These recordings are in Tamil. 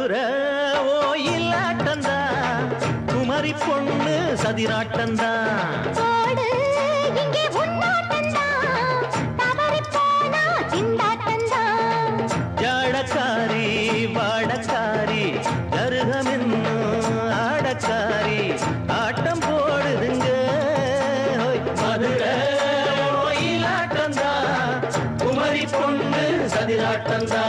மதுரை ஓயிலாட்டந்தா குமரி பொண்ணு சதிராட்டந்தா ஜாடக்காரி வாடக்காரி கருகமென்னு ஆடக்காரி ஆட்டம் போடுதுங்க மதுரை ஓயிலாட்டந்தா குமரி பொண்ணு சதிராட்டந்தா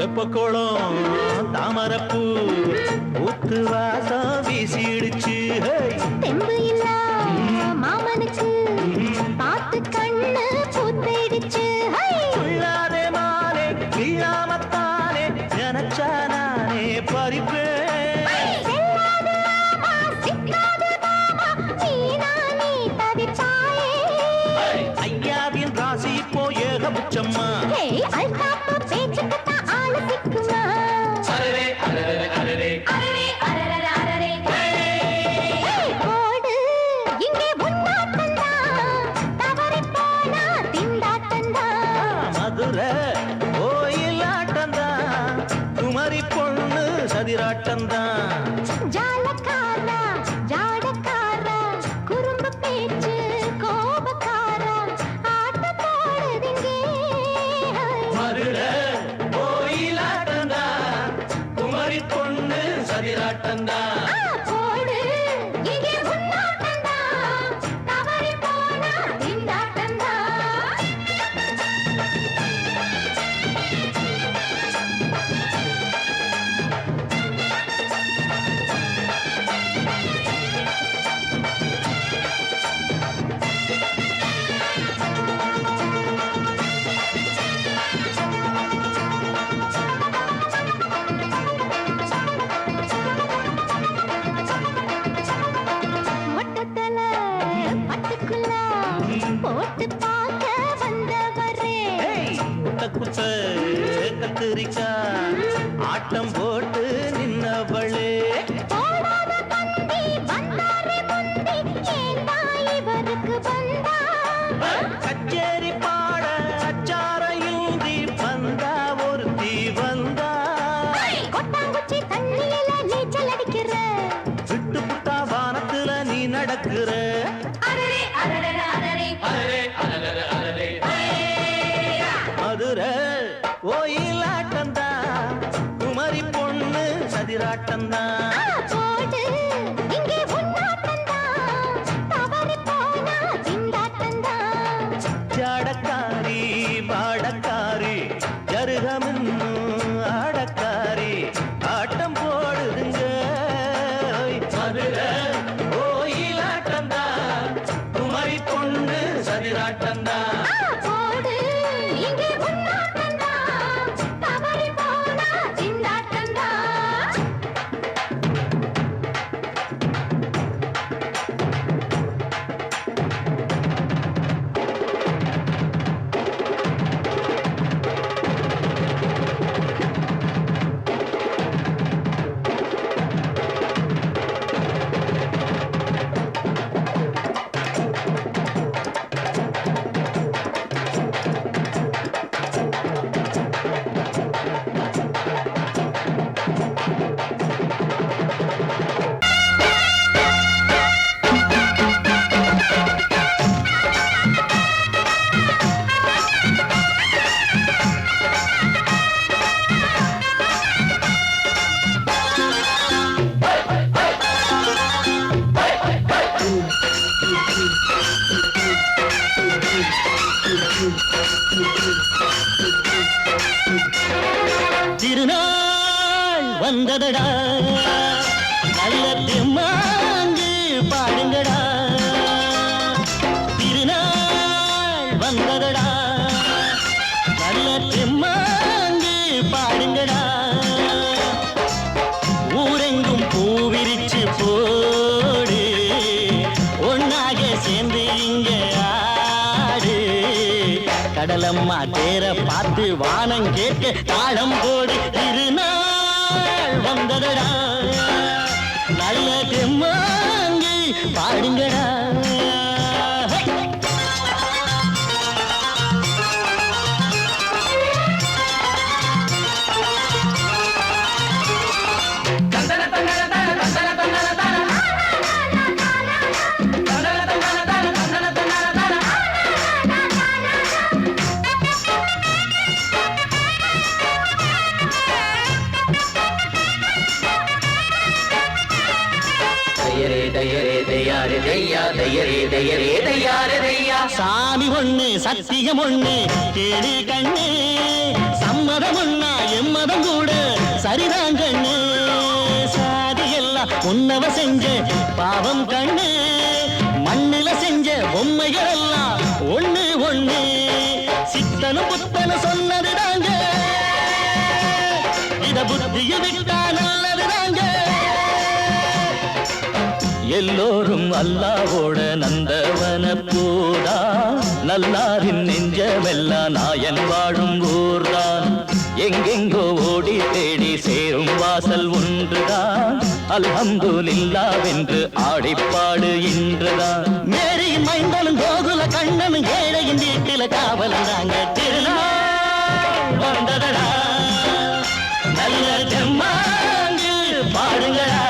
தெப்பக்குளம் தாமரப்பூ ஊத்து வாசம் வீசிடுச்சு தெம்பு இல்ல மாமனுக்கு பார்த்து கண்ணு பூத்திடுச்சு உள்ளாதே மானே இல்லாமத்தானே நினைச்சா நானே பறிப்பேன் ஐயாவின் ராசி இப்போ ஏகபட்சம்மா மதுரை ஓயிலாட்டந்தா குமரி பொண்ணு சதிராட்டந்தா ஜாலக்காரா ஜாடக்காரா குறும்பு பேச்சு கோபக்காரா ஆட்ட போடுதுங்க மதுரை ஓயிலாட்டந்தா குமரி பொண்ணு சதிராட்டந்தா குத்த கத்திரிக்கா ஆட்டம் போட்டு நின்னவளே கச்சேரி பாட அச்சார யூதி வந்தா ஒருத்தி வந்தா நீச்சல் அடிக்கிற விட்டு புட்டா வானத்துல நீ நடக்கிற மதுரை ஓயிலாட்டந்தா குமரி பொண்ணு சதிராட்டந்தா ஜாடக்காரி வாடக்காரி ஜருகமின்னு ஆடக்காரி ஆட்டம் போடுதுங்க மதுரை ஓயிலாட்டந்தா குமரி பொண்ணு சதிராட்டந்தா திருநாள் வந்ததடா நல்ல தெம்மாங்கு பாடுங்கடா திருநாள் வந்ததடா நல்ல தெம்மாங்கு பாடுங்க கேட்க தாளம் போடு திருநாள் வந்ததடா நல்ல தெம்மாங்கி பாடுங்கடா சாமி ஒண்ணு சத்தியம் ஒண்ணு கேடு கண்ணு சம்மதம் ஒண்ணா எம்மதம் கூட சரிதான் கண்ணு சாதி எல்லாம் உன்னவ செஞ்ச பாவம் கண்ணு மண்ணில செஞ்ச பொம்மைகள் எல்லாம் ஒண்ணு ஒண்ணு சித்தனும் புத்தனும் சொன்னது தாங்க இத புத்திய விட்டா நல்லது தாங்க எல்லோரும் அல்லாவோட நந்தவன பூதா நல்லாரின் நெஞ்சமெல்லாம் நாயன் வாழும் ஊர்தான் எங்கெங்கோ ஓடி தேடி சேரும் வாசல் ஒன்றுதான் அல்ஹம்துலில்லாஹ்வென்று ஆடிப்பாடு இன்றுதான் மேரியின் மைந்தனும் கோகுல கண்ணனும் ஏழையின் வீட்டில காவலந்தாங்க திருநாள் வந்ததடா நல்ல தெம்மாங்கு பாடுங்களா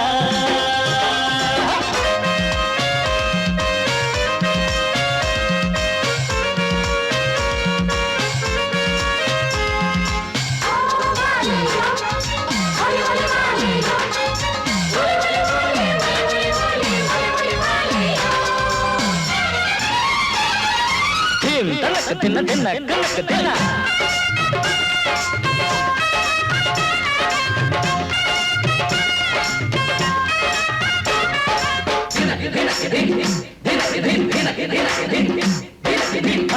தின்ன தின்ன கணக்கு தின்ன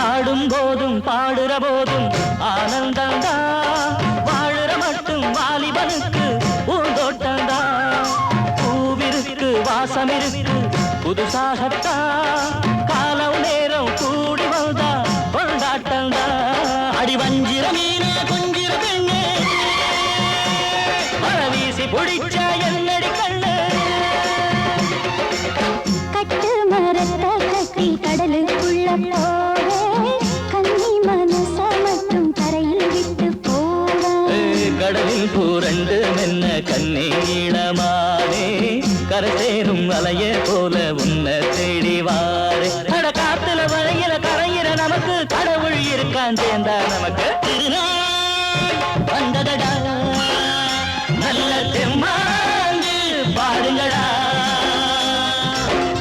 ஆடும் போதும் பாடுற போதும் ஆனந்தந்தா வாழுற மட்டும் வாலிபனுக்கு பூந்தோட்டந்தா பூவிருக்கு வாசம் இருக்கு புதுசாகத்தா காலம் நேரம் கூடி வந்தா கொண்டாட்டந்தா அடி வஞ்சிர மீனே கொஞ்சிர பெண்ணே மரவீசி பிடிச்ச என்னடி கண்ணு கட்டு மரத்த கட்டி கடலுக்குள்ள போவே கன்னி மனச மட்டும் தரையில் விட்டு போவே கடலில் பூரண்டு மென்ன கண்ணீளமானே கரசேரும் அலைய போல உன்னை தேடி வாரே அட காத்துல வளையில கரையிற நமக்கு கடவுள் இருக்கான் சேர்ந்தா நமக்கு திருநாள் வந்ததடா நல்ல தெம்மாங்கு பாடுங்கடா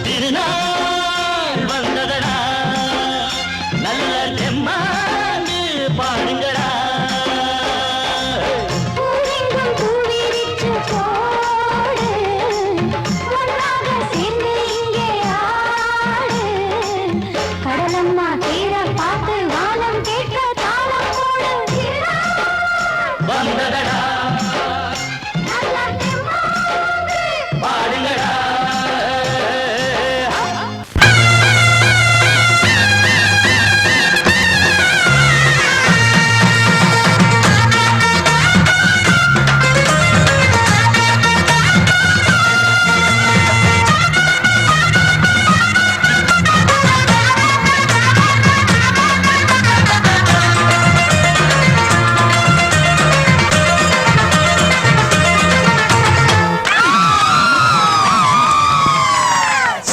திருநாள் வந்ததடா நல்ல தெம்மாங்கு பாடுங்கடா பூவெங்கும் பூவிரிச்சு போடு ஒன்றாக சேர்ந்து இங்கே ஆடு கடலம்மா தீர பார்த்து வானம் கேட்க தாளம் போடு வந்ததடா நல்ல தெம்மாங்கு பாடுங்கடா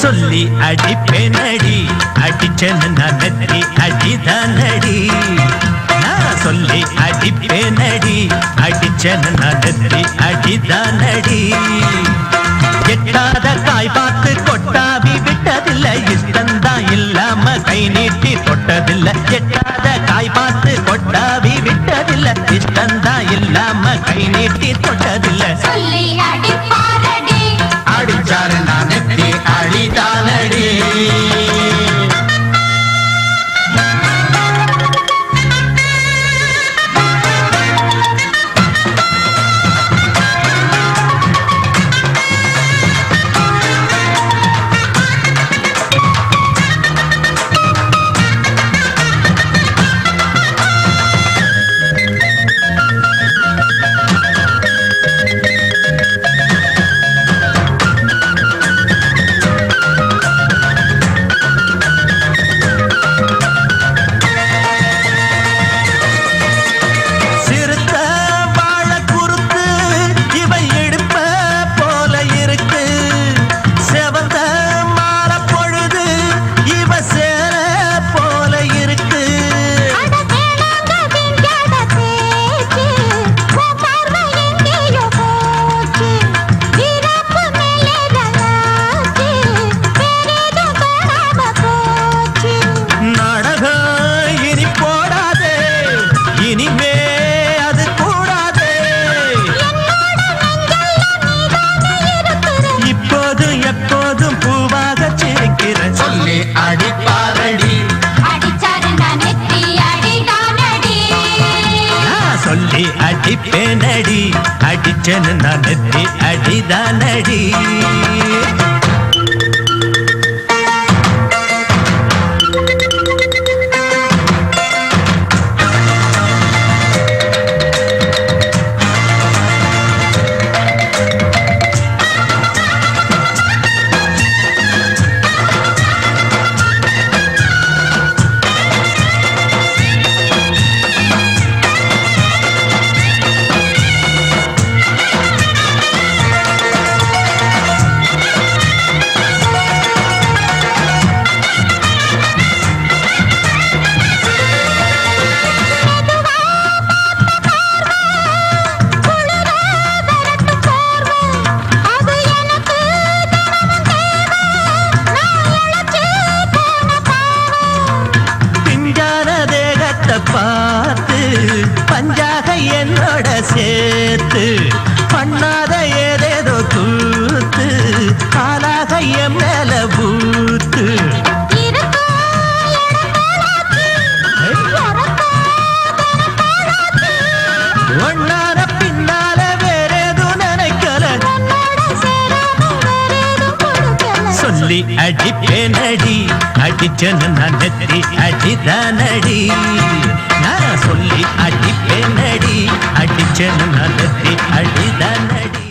சொல்லி அடிப்பேனடி அடிச்சேன்னு நான் நெத்தி அடிதானடி நான் சொல்லி அடிப்பேனடி அடிச்சேன்னு நான் நெத்தி அடிதானடி எட்டாத காய் பார்த்து கொட்டாவி விட்டதில்லை இஷ்டந்தான் இல்லாம கை நீட்டி தொட்டதில்லை எட்டாத காய் பார்த்து கொட்டாவி விட்டதில்லை இஷ்டந்தான் இல்லாம கை நீட்டி தொட்டதில்லை சொல்லி அடிப்பாரடி அடிச்சாரு நான் நெத்தி அடிதானடி அடிப்பேனடி அடிச்சேன்னு நான் நெத்தி அடிதானடி பார்த்து பஞ்சாக என்னோட சேர்த்து பண்ணாத ஏதேதோ கூத்து ஆளாக என் மேல பூத்து ஒன்னார பின்னால வேறேதும் நினைக்கல சொல்லி அடிப்பேனடி அடிச்சேன்னு நான் நெத்தி அடிதானடி நான் சொல்லி அடிப்பேனடி அடிச்சேன்னு நான் நெத்தி அடிதானடி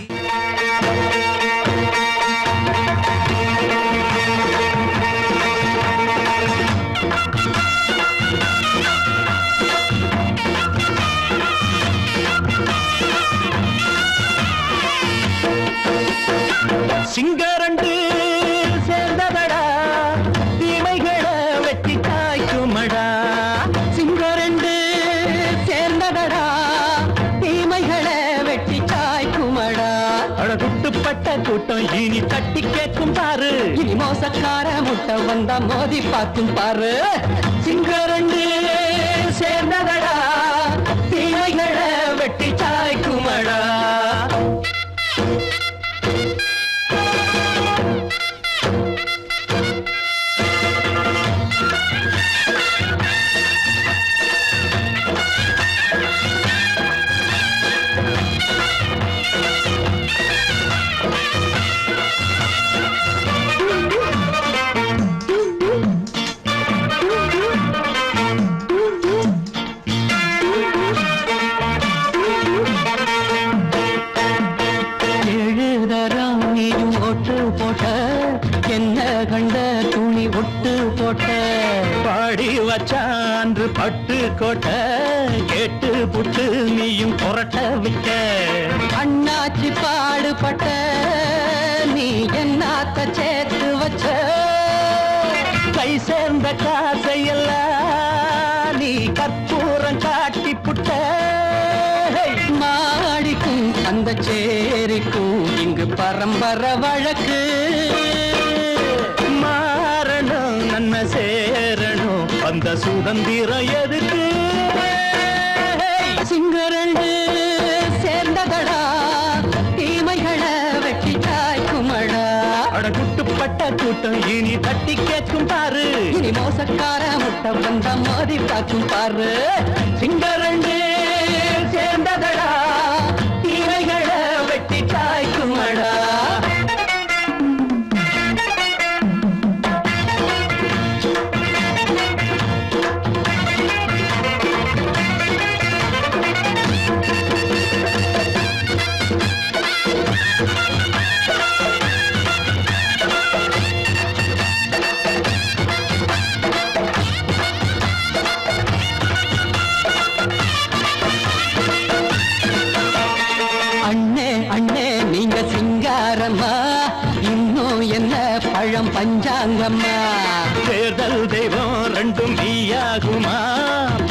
சிங்கரண்டு சேர்ந்ததடா தீமைகளை வெட்டி காய்க்குமடா சிங்கரண்டு சேர்ந்ததடா தீமைகளை வெட்டி காய்க்குமடா அழகுட்டுப்பட்ட கூட்டம் இனி தட்டி கேட்கும் பாரு இனி மோசக்கார முட்டை வந்தா மோதி பார்க்கும் பாரு சிங்கரண்டு சேர்ந்ததடா தீமைகளை வெட்டி காய்க்குமடா என்ன கண்ட துணி ஒட்டு போட்ட பாடி வச்சான்று பட்டு கோட்ட கேட்டு புட்டு நீயும் புரட்ட விட்ட அண்ணாச்சி பாடுபட்ட நீ என்னாத்த சேர்த்து வச்ச கை சேர்ந்த காசையெல்லாம் நீ கற்பூரம் காட்டி புட்ட மாடிக்கும் அந்த சேரிக்கும் இங்கு பரம்பரை வழக்கு மாறணும் நன்மை சேரணும் அந்த சுதந்திரம் எதுக்கு சிங்கரண்டு சேர்ந்ததடா தீமைகளை வெட்டி காய்க்குமடா அடகுட்டுப்பட்ட கூட்டம் இனி தட்டி கேட்கும் பாரு இனி மோசக்கார முட்டை வந்த மோதி பார்க்கும் பாரு சிங்கரண்டு சேர்ந்ததடா தீமைகளை வெட்டி காய்க்குமடா இன்னும் என்ன பழம் பஞ்சாங்கம்மா தேர்தல் தெய்வம் ரெண்டும் மெய்யாகுமா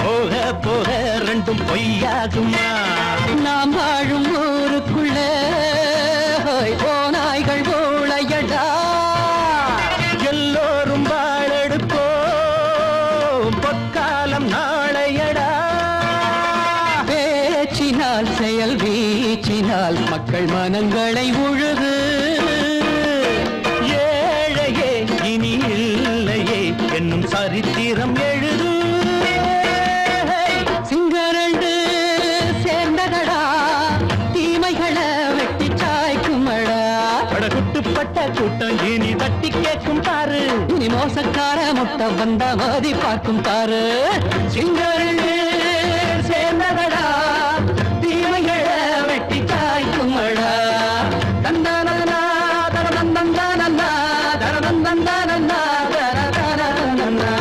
போக போக ரெண்டும் பொய்யாகுமா நாம் வாழும் ஊருக்குள்ள ஓநாய்கள் ஊழையடா எல்லோரும் வாழெடுப்போம் பொற்காலம் நாளையடா பேச்சினால் செயல் வீச்சினால் மக்கள் மனங்களை உழுது ஏழையே இனி இல்லையே என்னும் சரித்திரம் எழுது சிங்கரண்டு சேர்ந்ததடா போட்ட கூட்டம் இனி தட்டி கேட்கும் பாரு. இனி மோசக்கார முட்டை வந்த மதி பார்க்கும் பாரு. சிங்கருள் சேர்ந்ததடா தீமைகளை வெட்டி காய்க்குமடா. தந்தானா தரதந்தந்தானா தரதந்தந்தானா தரதந்தந்தானா.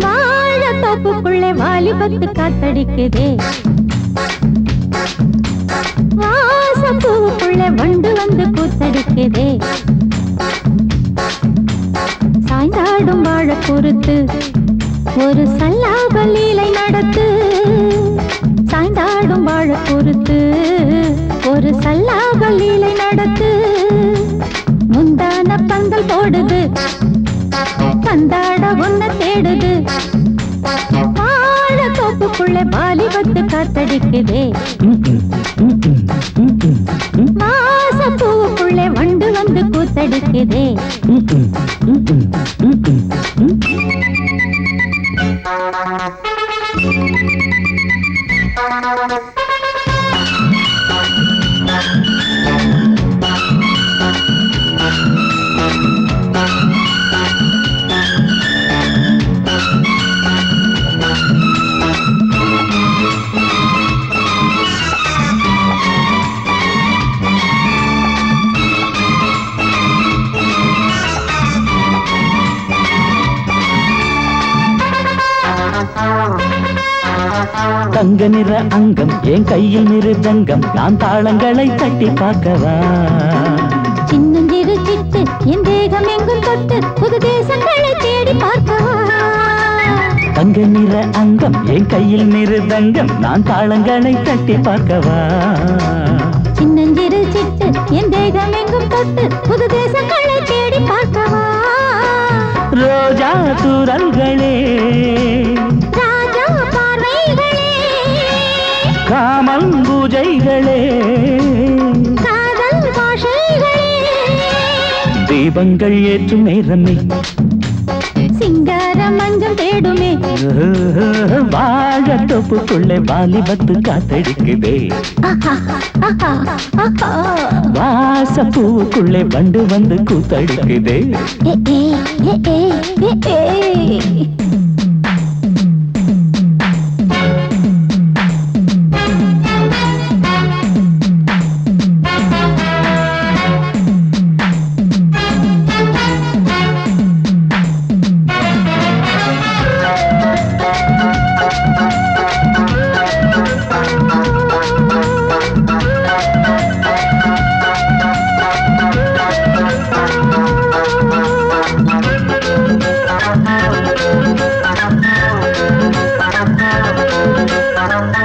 வாழத்தோப்புக்குள்ளே வாலிபத்து காத்தடிக்குதே. வாசப்பூவுக்குள்ளே வண்டு வந்து கூத்தடிக்குதே. சாய்ந்தாடும் வாழ பொறுத்து ஒரு சல்லாப லீலை நடத்து. சாய்ந்தாடும் வாழ பொறுத்து ஒரு சல்லாப லீலை நடத்து. முந்தான பந்தல் போடுது பந்தாட ஒன்ன தேடுது. வாழ தோப்புக்குள்ளே வாலிபத்து காத்தடிக்குதே. வாசப்பூவுக்குள்ளே வண்டு வந்து கூத்தடிக்குதே. தங்க நிற அங்கம் என் கையில் மிருதங்கம் நான் தாளங்களை தட்டி பார்க்கவா. சின்னஞ்சிறு சிட்டு என் தேகம் எங்கும் தொட்டு புது தேசங்களை தேடி பார்க்கவா. தங்க நிற அங்கம் என் கையில் மிருதங்கம் நான் தாளங்களை தட்டி பார்க்கவா. சின்னஞ்சிறு சிட்டு என் தேகம் எங்கும் தொட்டு புது தேசங்களை தேடி பார்க்கவா. ரோஜா தூரல்களே ராஜா பார்வைகளே காமல் பூஜைகளே காதல் பாஷைகளே தீபங்கள் ஏற்றும் நேரமே சிங்கார மஞ்சள் தேடுமே. வாழ தொப்புக்குள்ளே வாலிபத்து காத்தடிக்குதே. வாசப்பூவுக்குள்ளே வண்டு வந்து கூத்தடிக்குதே.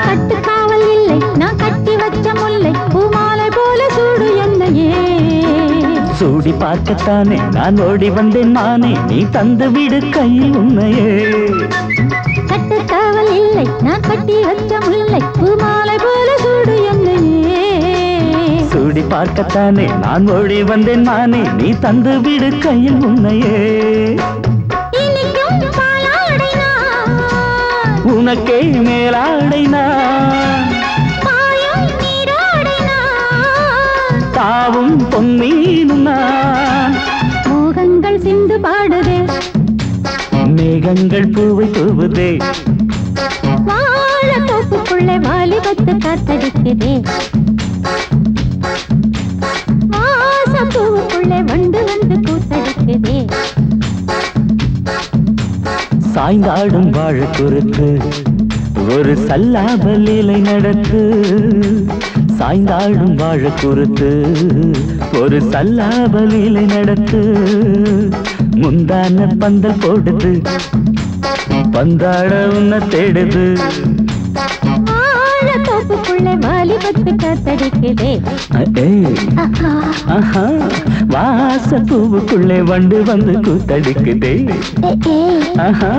கட்டுக்காவல் இல்லை நான் கட்டி வச்ச முல்லை பூமாலை போல சூடு என்னையே. சூடி பார்க்கத்தானே நான் ஓடி வந்தேன் நானே நீ தந்து விடு கையில் உண்மையே. கட்டுக்காவல் இல்லை நான் கட்டி வச்ச முல்லை பூமாலை போல சூடு என்னையே. சூடி பார்க்கத்தானே நான் ஓடி வந்தேன் நானே நீ தந்து விடு கையில் உண்மையே. இனிக்கும் பாலாடை நான் உனக்கே மேலாடை நான் பாயும் நீராடை நான் தாவும் பொன்னீனும் நான். மோகங்கள் சிந்து பாடுதே மேகங்கள் பூவை தூவுதே. வாழ தோப்புக்குள்ளே வாலிபத்து காத்தடிக்குதே. வாசப்பூவுக்குள்ளே வண்டு வந்து கூத்தடிக்குதே. சாய்ந்தாடும் வாழ குறுக்கு ஒரு சல்லாப லீலை நடத்து. சாய்ந்தாடும் வாழ குறுத்து ஒரு சல்லாப லீலை நடத்து. முந்தான பந்தல் போடுது பந்தாட உன்ன தேடுது. வாழ தோப்புக்குள்ளே வாலி வாலிபத்து காத்தடிக்குதே. வாச பூவுக்குள்ளே வண்டு வந்து கூத்தடிக்குதே. ஆஹா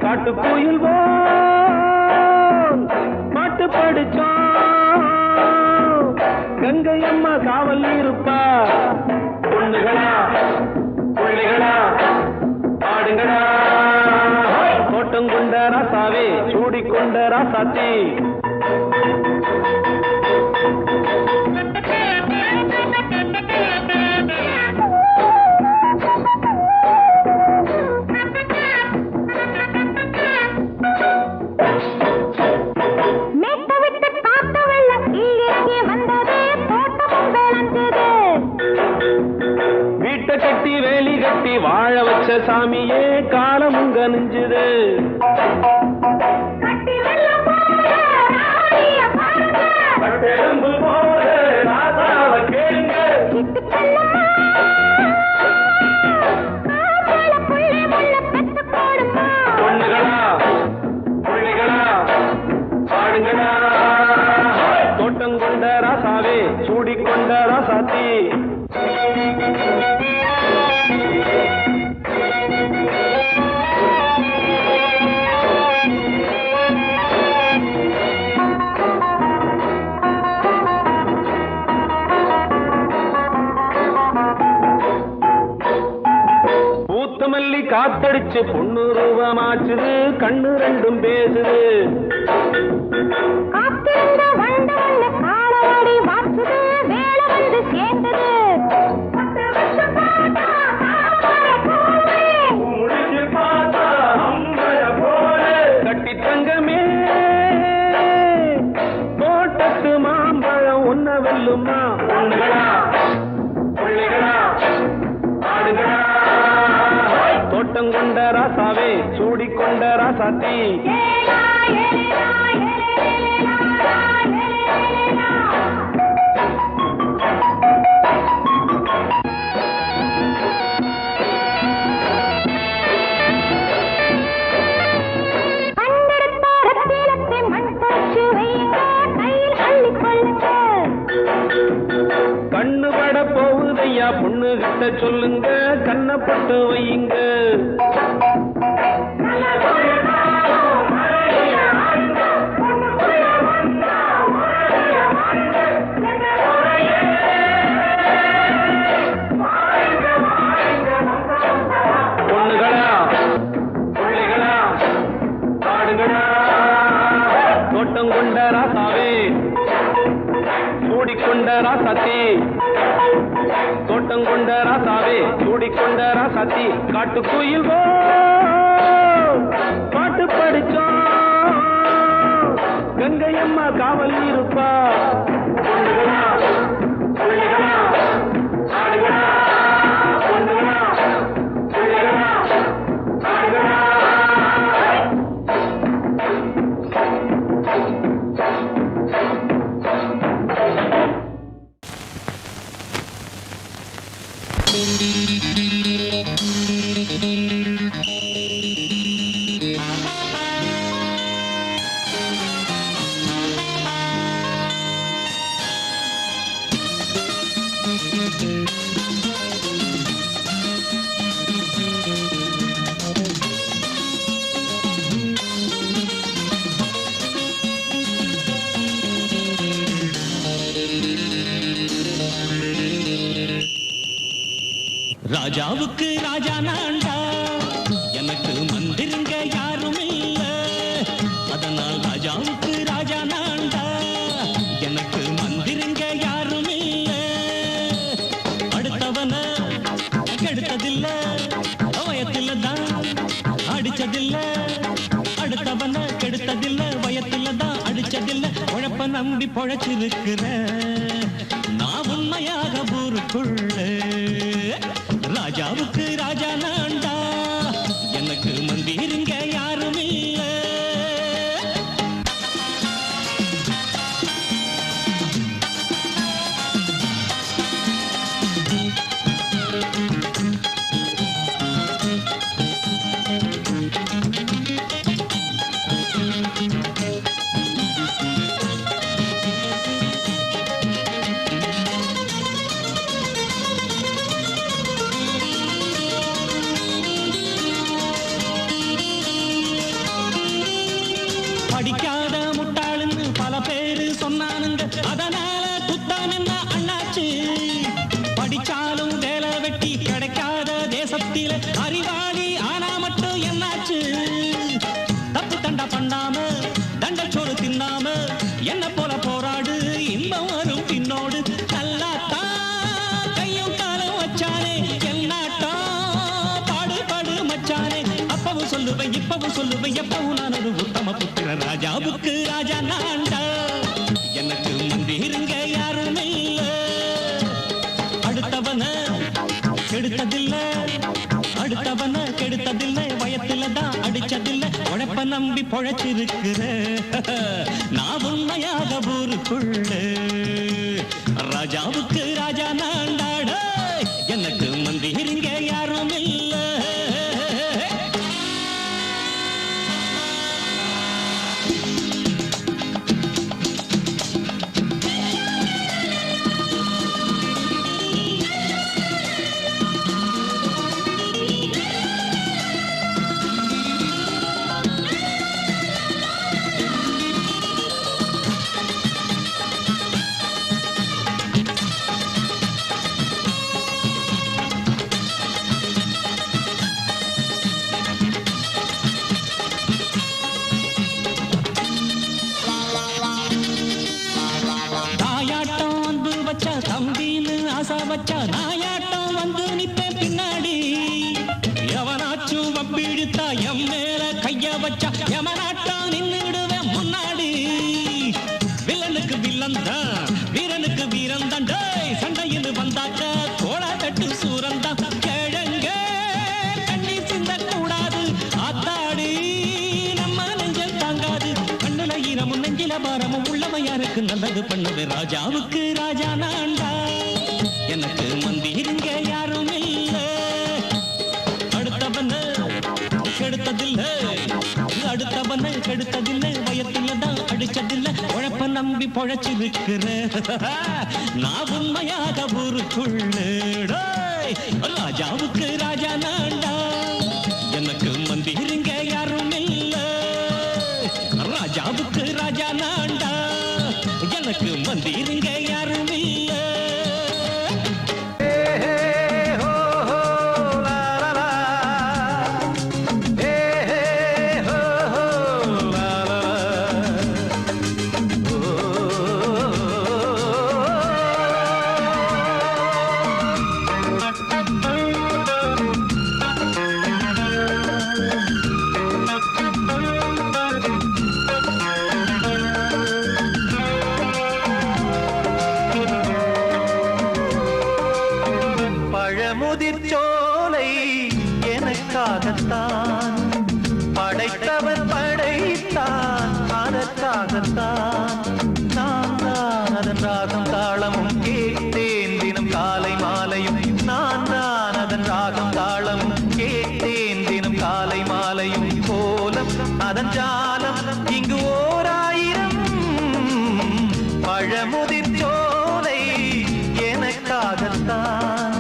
காட்டுக்குயில் பாட்டு படிச்சோம் கங்கை அம்மா காவல் இருப்பா பொண்ணுகளா பிள்ளைகளா ஆடுங்களா தோட்டம் கொண்ட ராசாவே சூடிக்கொண்ட ராசாத்தி வாழ வச்ச சாமியே காலமும் கனிஞ்சுது பொண்ணுகளா பிள்ளைகளா ஆடுங்களா தோட்டம் கொண்ட ராசாவே சூடிக்கொண்ட ராசாத்தி காத்தடிச்சு பொண்ணு ரூபமாச்சுது கண்ணு ரெண்டும் பேசுது கட்டி தங்கமே தோட்டத்து மாம்பழம் ஒன்ன வெல்லுமா பொண்ணுகளா பிள்ளைகளா ஆடுகளா தோட்டம் கொண்ட ராசாவே சூடிக்கொண்ட ராசாத்தி கண்ணு பட போகுதையா பொண்ணு கிட்ட சொல்லுங்க கண்ணப்பட்டு வையுங்க பொண்ணுகளா பிள்ளைகளா ஆடுங்களா தோட்டம் கொண்ட ராசாவே சூடிக்கொண்ட ராசாத்தி தோட்டம் கொண்ட ராசாவே சூடிக்கொண்ட ராசாத்தி காட்டுக்குயில் பாட்டு படிச்சோம் கங்கை அம்மா காவல் இருப்பா பொண்ணுகளா பிள்ளைகளா ஆடுகளா பொண்ணுகளா பிள்ளைகளா ஆடுகளா ராஜாவுக்கு ராஜா நான்டா எனக்கு மந்திருங்க யாரும் இல்ல நம்பி பொழைச்சிருக்கிற நான் உண்மையாக ஊருக்குள்ள ராஜாவுக்கு ராஜா நான்டா எனக்கு மந்திருங்க யாரும் இல்ல படிக்காத முட்டாளுன்னு பல பேரு சொன்னானுங்க அதனால குத்தான் என்ன அண்ணாச்சு படிச்சாலும் வேலை வெட்டி கிடைக்காத தேசத்தில அறிவாளி ஆனா மட்டும் என்னாச்சு தப்பு தண்டா பண்ணாம தண்டச்சோறு தின்னாம என்ன போல போராடு இன்பம் வரும் பின்னோடு நல்லாத்தான் கையும் காலம் வச்சானே என்னாட்டா பாடு பாடு மச்சானே அப்பவும் சொல்லுவேன் இப்பவும் சொல்லுவேன் எப்பவும் நான் ஒரு உத்தம புத்திர ராஜாவுக்கு ராஜா நான்டா எனக்கு மந்திருங்க யாரும் இல்ல அடுத்தவன கெடுத்ததில்ல அடுத்தவன கெடுத்ததில்ல வயத்துல தான் அடிச்சதில்ல உழைப்ப நம்பி பொழைச்சிருக்கிற நான் உண்மையாக ஊருக்குள்ள ராஜாவுக்கு ராஜா நான்டாட எனக்கு மந்திருங்க யாரும் இல்ல தம்பின்னு ஆசா வச்சா நாயாட்டம் வந்து நிப்பேன் பின்னாடி எவனாச்சும் வப்பிழுத்தா எம் மேல கைய வச்சா எவனாட்டம் நின்னுடுவேன் முன்னாடி வில்லனுக்கு வில்லன் தான் வீரனுக்கு வீரன் தான் சண்டையில் வந்தாக்க கோலா தட்டு சூரன் தான் கிழங்க கண்ணி சிந்த கூடாது ஆத்தாடி நம்ம நெஞ்சல் தாங்காது கண்ணுல ஈரமும் நெஞ்சில பாரமும் உள்ளவன் யாருக்கு நல்லது பண்ணுவேன் ராஜாவுக்கு ராஜா நான்டா எனக்கு மந்திருங்க யாரும் இல்ல அடுத்தவன கெடுத்ததில்லை அடுத்தவன கெடுத்ததில்லை வயத்துல தான் அடிச்சதில்லை உழைப்ப நம்பி பொழைச்சிருக்கிற நான் உண்மையாக ஊருக்குள்ள ராஜாவுக்கு ராஜா நான்டா எனக்கு மந்திருங்க யாரும் இல்ல ராஜாவுக்கு ராஜா நான்டா எனக்கு மந்திருங்க யாரும் இல்ல முதிர்ச்சோலை எனக்காகத்தான் படைத்தவன் படைத்தான் அதற்காகத்தான் நான் தான் அதன் ராகம் தாளமும் கேட்டேன் தினம் காலை மாலையும் நான் தான் அதன் ராகம் தாளமும் கேட்டேன் தினம் காலை மாலையும் கோலம் அதன் ஜாலம் இங்கு ஓராயிரம் பழமுதிர்ச்சோலை எனக்காகத்தான்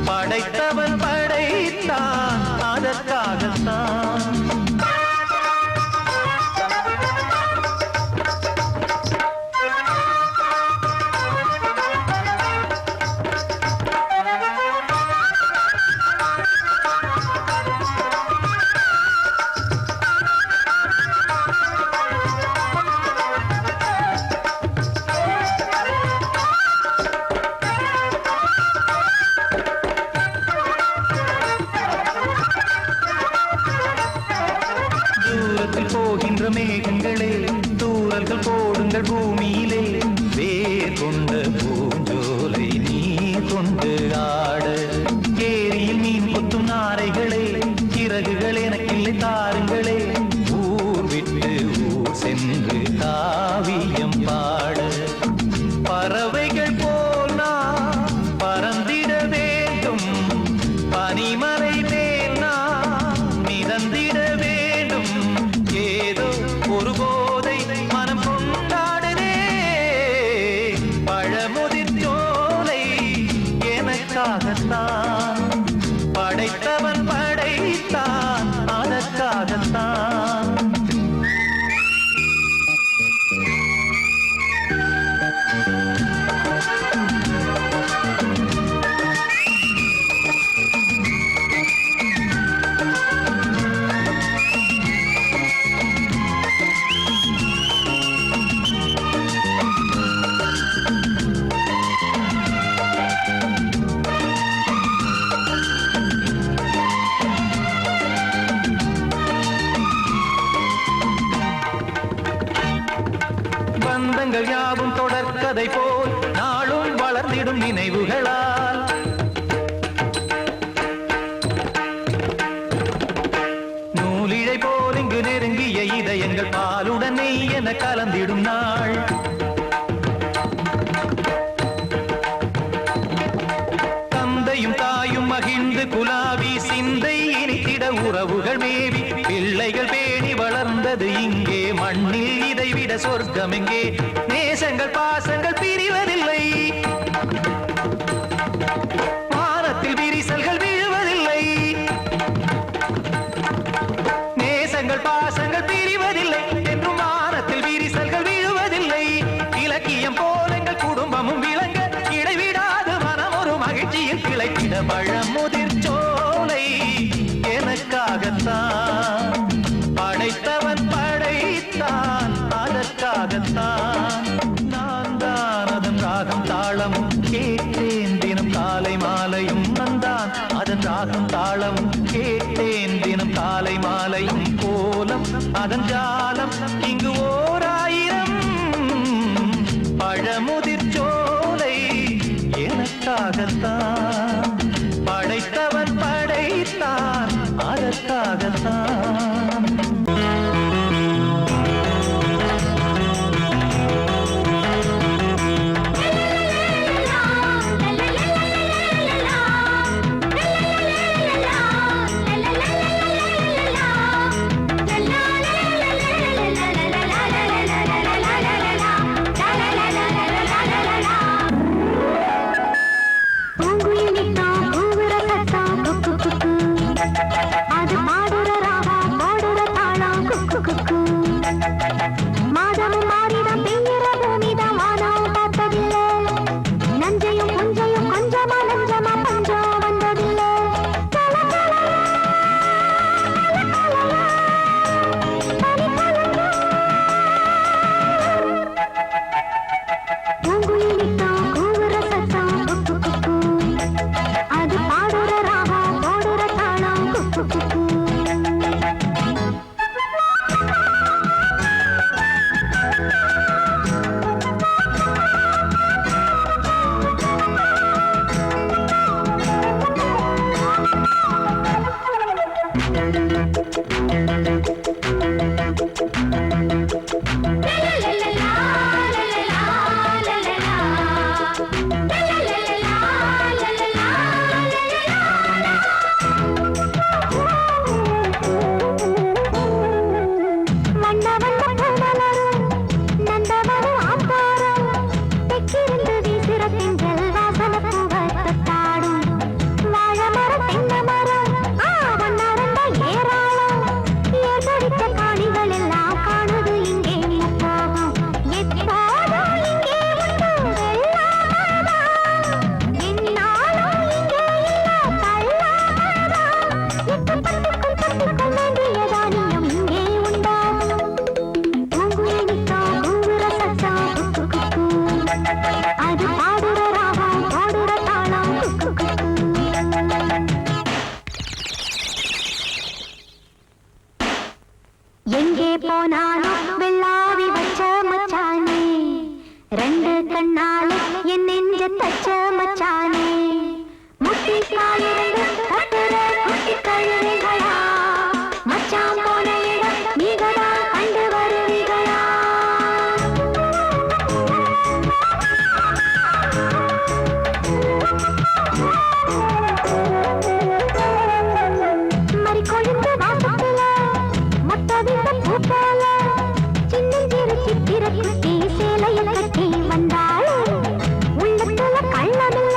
படைத்தவன் படைத்தான் அதற்காகத்தான் கொண்ட பூஞ்சோலை நீ கொண்டு ஆட ஏரியில் மீன் கொத்தும் நாரைகளே சிறகுகள் எனக்கில்லை தாருங்களே ஊர் விட்டு ஊர் சென்று காவியம் பாட பறவைகள் போல் நான் பறந்திட வேண்டும் பனிமலை மேல் நான் மிதந்திட வேண்டும் ஏதோ ஒரு போதை மனம் கொண்டாடுதே பழமுதிர் சோலை எனக்காகத்தான் படைத்தவன் படைத்தான் அதற்காகத்தான் பந்தங்கள் யாவும் தொடர்கதை போல் நாளும் வளர்ந்திடும் நினைவுகளால் நூலிழை போல் இங்கு நெருங்கிய இதயங்கள் பாலுடன் நெய் என கலந்திடும் நாள் தந்தையும் தாயும் மகிழ்ந்து குலாவி சிந்தை இனித்திட உறவுகள் மேவி பிள்ளைகள் பேணி வளர்ந்தது இங்கே மண்ணில் இதைவிட சொர்க்கம் எங்கே நேசங்கள் பாசங்கள் பிரிவதில்லை வானத்தில் விரிசல்கள் விழுவதில்லை நேசங்கள் பாசங்கள் பிரிவதில்லை என்றும் வானத்தில் விரிசல்கள் விழுவதில்லை இலக்கியம் போல எங்கள் குடும்பமும் விளங்க இடைவிடாது மனம் ஒரு மகிழ்ச்சியில் கிளைத்திட பழமுதிர் சோலை எனக்காகத்தான் படைத்தவன் படைத்தான் அதற்காகத்தான் நான் தான் அதன் ராகம் தாளமும் கேட்டேன் தினம் காலை மாலையும் நந்தான் அதன் ராகம் தாளமும் கேட்டேன் தினம் காலை மாலையும் கோலம் அதன் ஜாலம் இங்கு ஓர் ஆயிரம் பழமுதிர் சோலை எனக்காகத்தான் படைத்தவன் படைத்தான் அதற்காகத்தான் போனாலும் வெள்ளாவி வச்ச மச்சானே ரெண்டு கண்ணால நெஞ்ச தச்ச மச்சானே முட்டி காலிருந்து கட்டுற குட்டி கழுதைகளா மச்சான் போன இடம் நீங்கடா கண்டு வருவீங்களா மறி கொழுந்து வாசத்துல மொத்தவிந்த பூத்தால சின்னஞ்சிறு சித்திர குட்டி சேலையில் கட்டி வந்தாள் உள்ளத்துல கள்ளமில்ல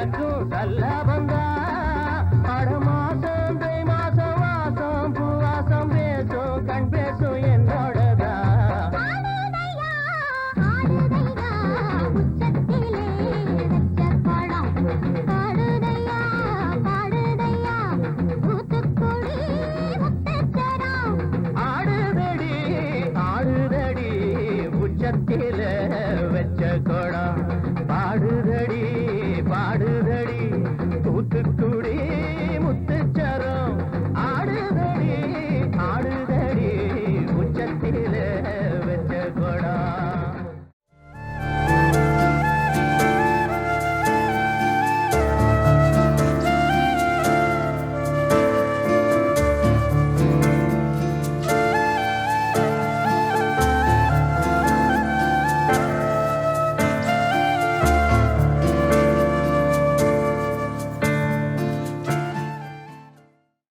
எனக்கும் சல்லாபந்தான்